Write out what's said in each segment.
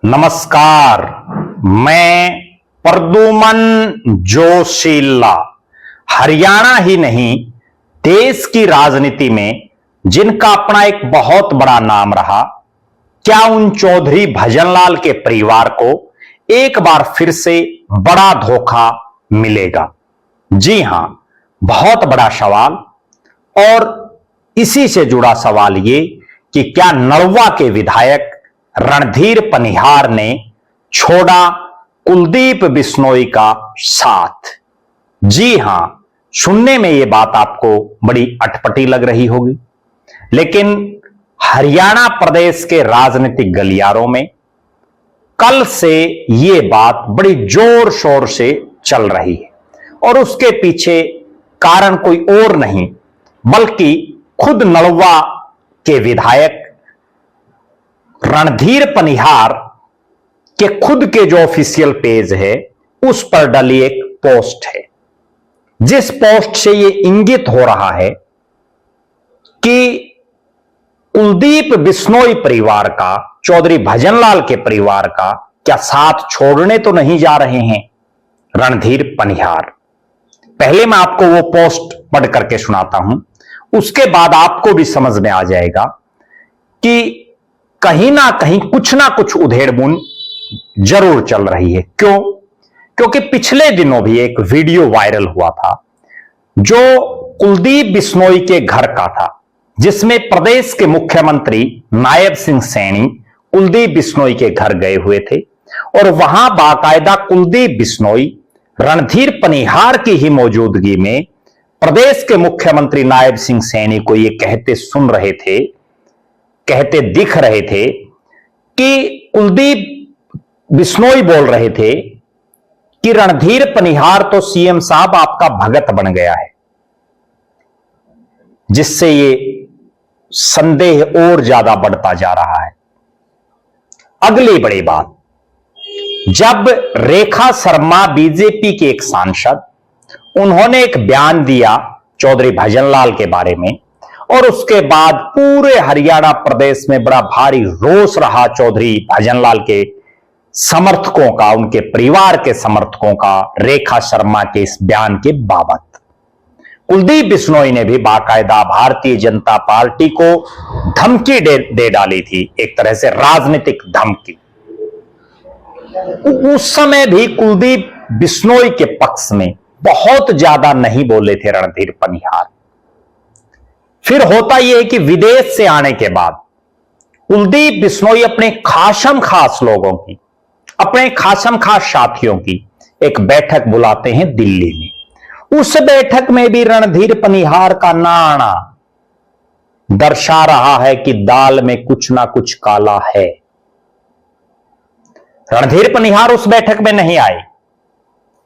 नमस्कार, मैं प्रद्युमन जोशीला हरियाणा ही नहीं देश की राजनीति में जिनका अपना एक बहुत बड़ा नाम रहा, क्या उन चौधरी भजनलाल के परिवार को एक बार फिर से बड़ा धोखा मिलेगा? जी हां, बहुत बड़ा सवाल। और इसी से जुड़ा सवाल ये कि क्या नलवा के विधायक रणधीर पनिहार ने छोड़ा कुलदीप बिश्नोई का साथ? जी हां, सुनने में यह बात आपको बड़ी अटपटी लग रही होगी, लेकिन हरियाणा प्रदेश के राजनीतिक गलियारों में कल से यह बात बड़ी जोर शोर से चल रही है और उसके पीछे कारण कोई और नहीं बल्कि खुद नलवा के विधायक रणधीर पनिहार के खुद के जो ऑफिशियल पेज है उस पर डली एक पोस्ट है, जिस पोस्ट से यह इंगित हो रहा है कि कुलदीप बिश्नोई परिवार का, चौधरी भजनलाल के परिवार का क्या साथ छोड़ने तो नहीं जा रहे हैं रणधीर पनिहार। पहले मैं आपको वो पोस्ट पढ़ करके सुनाता हूं, उसके बाद आपको भी समझ में आ जाएगा कि कहीं ना कुछ उधेड़बुन जरूर चल रही है। क्यों? क्योंकि पिछले दिनों भी एक वीडियो वायरल हुआ था जो कुलदीप बिश्नोई के घर का था, जिसमें प्रदेश के मुख्यमंत्री नायब सिंह सैनी कुलदीप बिश्नोई के घर गए हुए थे और वहां बाकायदा कुलदीप बिश्नोई रणधीर पनिहार की ही मौजूदगी में प्रदेश के मुख्यमंत्री नायब सिंह सैनी को यह कहते दिख रहे थे कि कुलदीप बिश्नोई बोल रहे थे कि रणधीर पनिहार तो सीएम साहब आपका भगत बन गया है, जिससे ये संदेह और ज्यादा बढ़ता जा रहा है। अगली बड़ी बात, जब रेखा शर्मा बीजेपी की एक सांसद, उन्होंने एक बयान दिया चौधरी भजनलाल के बारे में और उसके बाद पूरे हरियाणा प्रदेश में बड़ा भारी रोष रहा चौधरी भजनलाल के समर्थकों का, उनके परिवार के समर्थकों का रेखा शर्मा के इस बयान के बाबत। कुलदीप बिश्नोई ने भी बाकायदा भारतीय जनता पार्टी को धमकी दे डाली थी, एक तरह से राजनीतिक धमकी। उस समय भी कुलदीप बिश्नोई के पक्ष में बहुत ज्यादा नहीं बोले थे रणधीर पनिहार। फिर होता यह है कि विदेश से आने के बाद कुलदीप बिश्नोई अपने खासम खास लोगों की, अपने खासम खास साथियों की एक बैठक बुलाते हैं दिल्ली में। उस बैठक में भी रणधीर पनिहार का ना आना दर्शा रहा है कि दाल में कुछ ना कुछ काला है। रणधीर पनिहार उस बैठक में नहीं आए,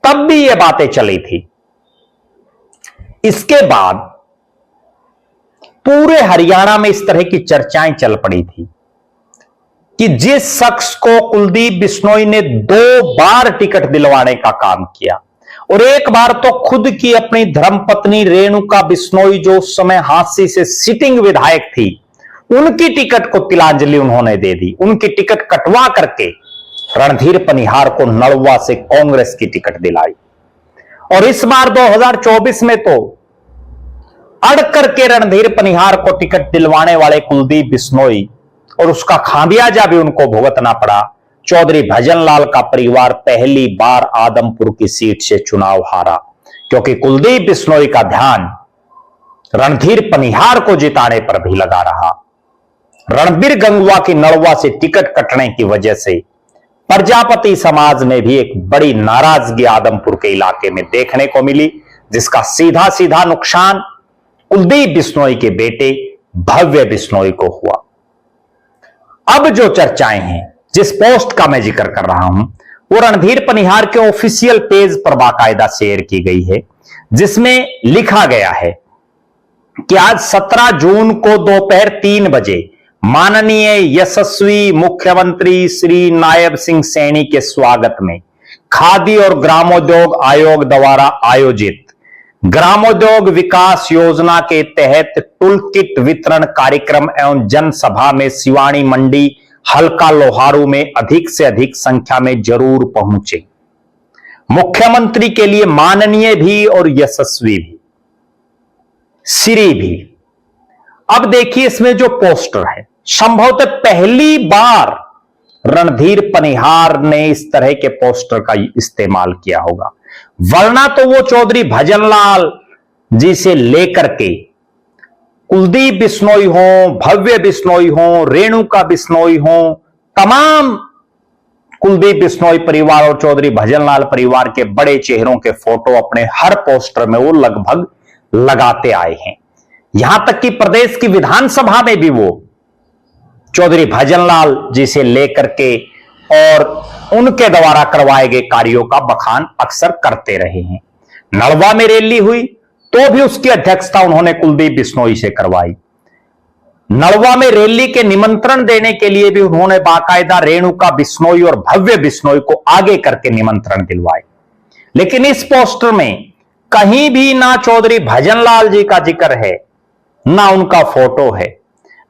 तब भी ये बातें चली थी। इसके बाद पूरे हरियाणा में इस तरह की चर्चाएं चल पड़ी थी कि जिस शख्स को कुलदीप बिश्नोई ने 2 बार टिकट दिलवाने का काम किया और एक बार तो खुद की अपनी धर्मपत्नी रेणुका बिश्नोई, जो उस समय हांसी से सिटिंग विधायक थी, उनकी टिकट को तिलांजलि उन्होंने दे दी। उनकी टिकट कटवा करके रणधीर पनिहार को नलवा से कांग्रेस की टिकट दिलाई। और इस बार 2024 में तो अड़ करके रणधीर पनिहार को टिकट दिलवाने वाले कुलदीप बिश्नोई, और उसका खामियाजा भी उनको भुगतना पड़ा। चौधरी भजनलाल का परिवार पहली बार आदमपुर की सीट से चुनाव हारा, क्योंकि कुलदीप बिश्नोई का ध्यान रणधीर पनिहार को जिताने पर भी लगा रहा। रणबीर गंगवा की नलवा से टिकट कटने की वजह से प्रजापति समाज में भी एक बड़ी नाराजगी आदमपुर के इलाके में देखने को मिली, जिसका सीधा सीधा नुकसान कुलदीप बिश्नोई के बेटे भव्य बिश्नोई को हुआ। अब जो चर्चाएं हैं, जिस पोस्ट का मैं जिक्र कर रहा हूं, वो रणधीर पनिहार के ऑफिशियल पेज पर बाकायदा शेयर की गई है, जिसमें लिखा गया है कि आज 17 जून को दोपहर 3 बजे माननीय यशस्वी मुख्यमंत्री श्री नायब सिंह सैनी के स्वागत में खादी और ग्रामोद्योग आयोग द्वारा आयोजित ग्रामोद्योग विकास योजना के तहत टूल किट वितरण कार्यक्रम एवं जनसभा में सिवानी मंडी हल्का लोहारू में अधिक से अधिक संख्या में जरूर पहुंचे। मुख्यमंत्री के लिए माननीय भी और यशस्वी भी, श्री भी। अब देखिए इसमें जो पोस्टर है, संभवतः पहली बार रणधीर पनिहार ने इस तरह के पोस्टर का इस्तेमाल किया होगा, वरना तो वो चौधरी भजनलाल जी से लेकर के कुलदीप बिश्नोई हो, भव्य बिश्नोई हो, रेणुका बिश्नोई हो, तमाम कुलदीप बिश्नोई परिवार और चौधरी भजनलाल परिवार के बड़े चेहरों के फोटो अपने हर पोस्टर में वो लगभग लगाते आए हैं। यहां तक कि प्रदेश की विधानसभा में भी वो चौधरी भजनलाल जी से लेकर के और उनके द्वारा करवाए गए कार्यों का बखान अक्सर करते रहे हैं। नलवा में रैली हुई तो भी उसकी अध्यक्षता उन्होंने कुलदीप बिश्नोई से करवाई। नलवा में रैली के निमंत्रण देने के लिए भी उन्होंने बाकायदा रेणुका बिश्नोई और भव्य बिश्नोई को आगे करके निमंत्रण दिलवाए। लेकिन इस पोस्टर में कहीं भी ना चौधरी भजनलाल जी का जिक्र है, ना उनका फोटो है,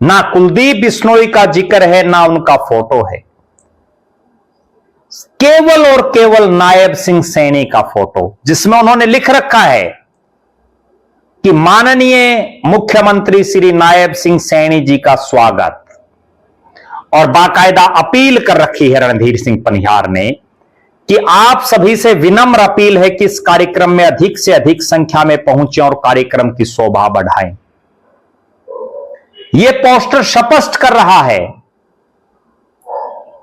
ना कुलदीप बिश्नोई का जिक्र है, ना उनका फोटो है। केवल और केवल नायब सिंह सैनी का फोटो, जिसमें उन्होंने लिख रखा है कि माननीय मुख्यमंत्री श्री नायब सिंह सैनी जी का स्वागत, और बाकायदा अपील कर रखी है रणधीर सिंह पनिहार ने कि आप सभी से विनम्र अपील है कि इस कार्यक्रम में अधिक से अधिक संख्या में पहुंचे और कार्यक्रम की शोभा बढ़ाएं। यह पोस्टर स्पष्ट कर रहा है,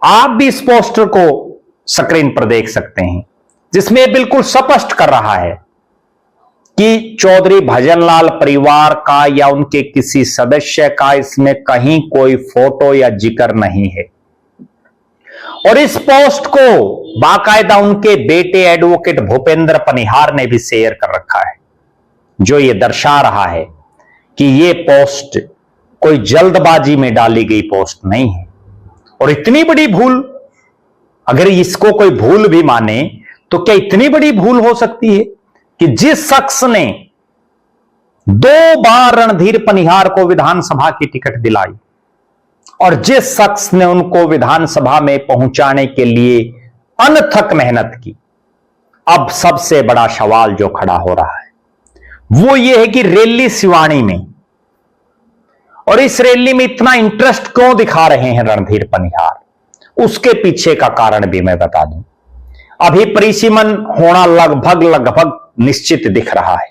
आप भी इस पोस्टर को स्क्रीन पर देख सकते हैं, जिसमें बिल्कुल स्पष्ट कर रहा है कि चौधरी भजनलाल परिवार का या उनके किसी सदस्य का इसमें कहीं कोई फोटो या जिक्र नहीं है। और इस पोस्ट को बाकायदा उनके बेटे एडवोकेट भूपेंद्र पनिहार ने भी शेयर कर रखा है, जो यह दर्शा रहा है कि यह पोस्ट कोई जल्दबाजी में डाली गई पोस्ट नहीं है। और इतनी बड़ी भूल, अगर इसको कोई भूल भी माने तो क्या इतनी बड़ी भूल हो सकती है कि जिस शख्स ने 2 बार रणधीर पनिहार को विधानसभा की टिकट दिलाई और जिस शख्स ने उनको विधानसभा में पहुंचाने के लिए अनथक मेहनत की, अब सबसे बड़ा सवाल जो खड़ा हो रहा है वो ये है कि रैली सिवानी में, और इस रैली में इतना इंटरेस्ट क्यों दिखा रहे हैं रणधीर पनिहार, उसके पीछे का कारण भी मैं बता दूं। अभी परिसीमन होना लगभग निश्चित दिख रहा है,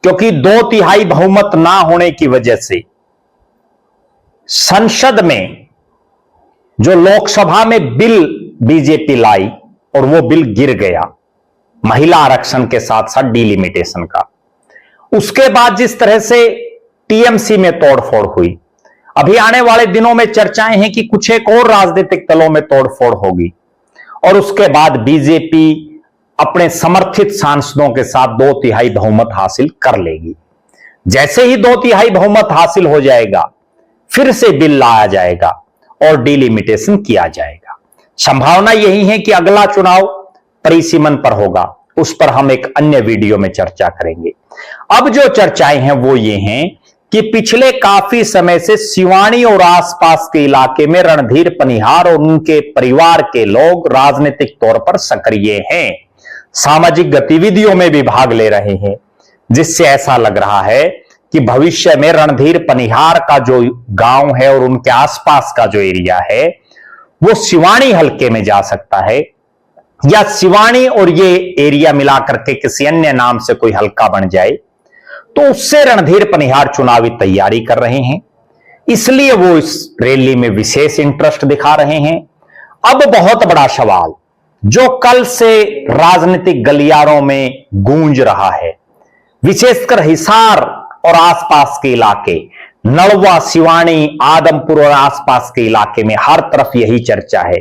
क्योंकि 2/3 बहुमत ना होने की वजह से संसद में जो लोकसभा में बिल बीजेपी लाई और वो बिल गिर गया, महिला आरक्षण के साथ साथ डिलिमिटेशन का। उसके बाद जिस तरह से टीएमसी में तोड़फोड़ हुई, अभी आने वाले दिनों में चर्चाएं हैं कि कुछ एक और राजनीतिक दलों में तोड़फोड़ होगी, और उसके बाद बीजेपी अपने समर्थित सांसदों के साथ 2/3 बहुमत हासिल कर लेगी। जैसे ही 2/3 बहुमत हासिल हो जाएगा, फिर से बिल लाया जाएगा और डिलिमिटेशन किया जाएगा। संभावना यही है कि अगला चुनाव परिसीमन पर होगा, उस पर हम एक अन्य वीडियो में चर्चा करेंगे। अब जो चर्चाएं हैं वो ये हैं कि पिछले काफी समय से सिवानी और आसपास के इलाके में रणधीर पनिहार और उनके परिवार के लोग राजनीतिक तौर पर सक्रिय हैं, सामाजिक गतिविधियों में भी भाग ले रहे हैं, जिससे ऐसा लग रहा है कि भविष्य में रणधीर पनिहार का जो गांव है और उनके आसपास का जो एरिया है वो सिवानी हलके में जा सकता है, या सिवानी और ये एरिया मिलाकर के किसी अन्य नाम से कोई हलका बन जाए, तो उससे रणधीर पनिहार चुनावी तैयारी कर रहे हैं, इसलिए वो इस रैली में विशेष इंटरेस्ट दिखा रहे हैं। अब बहुत बड़ा सवाल जो कल से राजनीतिक गलियारों में गूंज रहा है, विशेषकर हिसार और आसपास के इलाके, नलवा, सिवानी, आदमपुर और आसपास के इलाके में हर तरफ यही चर्चा है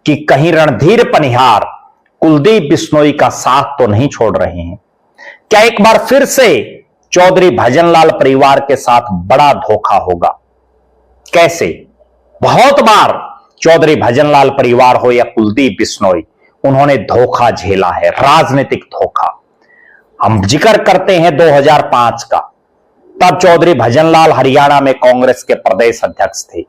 कि कहीं रणधीर पनिहार कुलदीप बिश्नोई का साथ तो नहीं छोड़ रहे हैं। क्या एक बार फिर से चौधरी भजनलाल परिवार के साथ बड़ा धोखा होगा? कैसे? बहुत बार चौधरी भजनलाल परिवार हो या कुलदीप बिश्नोई, उन्होंने धोखा झेला है, राजनीतिक धोखा। हम जिक्र करते हैं 2005 का, तब चौधरी भजनलाल हरियाणा में कांग्रेस के प्रदेश अध्यक्ष थे।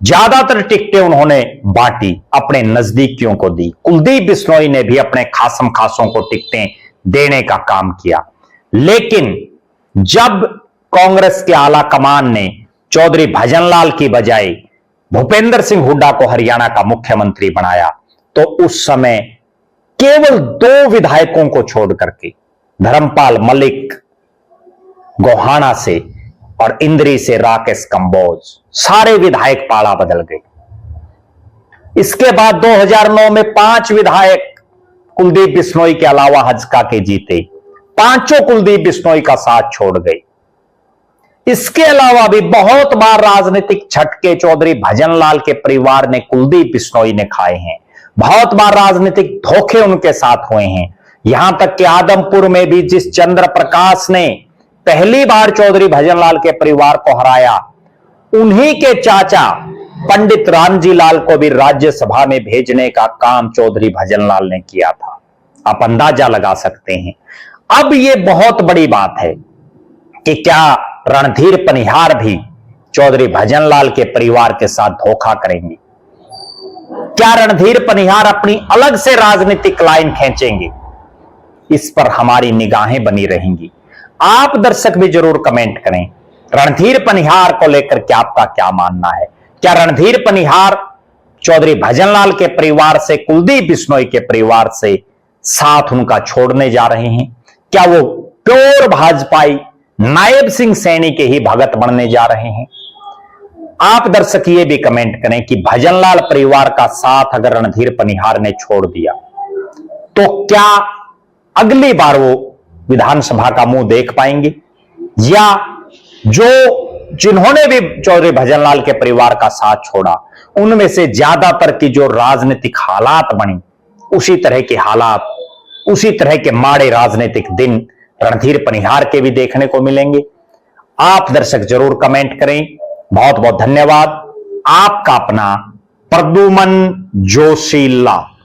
ज्यादातर टिकटें उन्होंने बांटी, अपने नजदीकियों को दी। कुलदीप बिश्नोई ने भी अपने खासम खासों को टिकटें देने का काम किया। लेकिन जब कांग्रेस के आला कमान ने चौधरी भजनलाल की बजाय भूपेंद्र सिंह हुड्डा को हरियाणा का मुख्यमंत्री बनाया, तो उस समय केवल 2 विधायकों को छोड़ करके, धर्मपाल मलिक गोहाना से और इंद्री से राकेश कंबोज, सारे विधायक पाला बदल गए। इसके बाद 2009 में 5 विधायक कुलदीप बिश्नोई के अलावा हजका के जीते, 5 कुलदीप बिश्नोई का साथ छोड़ गए। इसके अलावा भी बहुत बार राजनीतिक झटके चौधरी भजनलाल के परिवार ने कुलदीप बिश्नोई ने खाए हैं। बहुत बार राजनीतिक धोखे उनके साथ हुए हैं। यहां तक कि आदमपुर में भी जिस चंद्र प्रकाश ने पहली बार चौधरी भजनलाल के परिवार को हराया, उन्हीं के चाचा पंडित रामजी लाल को भी राज्यसभा में भेजने का काम चौधरी भजनलाल ने किया था। आप अंदाजा लगा सकते हैं। अब यह बहुत बड़ी बात है कि क्या रणधीर पनिहार भी चौधरी भजनलाल के परिवार के साथ धोखा करेंगे? क्या रणधीर पनिहार अपनी अलग से राजनीतिक लाइन खींचेंगे? इस पर हमारी निगाहें बनी रहेंगी। आप दर्शक भी जरूर कमेंट करें, रणधीर पनिहार को लेकर के आपका क्या मानना है? क्या रणधीर पनिहार चौधरी भजनलाल के परिवार से, कुलदीप बिश्नोई के परिवार से साथ उनका छोड़ने जा रहे हैं? क्या वो प्योर भाजपाई नायब सिंह सैनी के ही भगत बनने जा रहे हैं? आप दर्शक ये भी कमेंट करें कि भजनलाल परिवार का साथ अगर रणधीर पनिहार ने छोड़ दिया तो क्या अगली बार वो विधानसभा का मुंह देख पाएंगे, या जिन्होंने भी चौधरी भजनलाल के परिवार का साथ छोड़ा उनमें से ज्यादातर की जो राजनीतिक हालात बनी, उसी तरह के हालात, उसी तरह के माड़े राजनीतिक दिन रणधीर पनिहार के भी देखने को मिलेंगे? आप दर्शक जरूर कमेंट करें। बहुत बहुत धन्यवाद। आपका अपना प्रद्युमन जोशीला।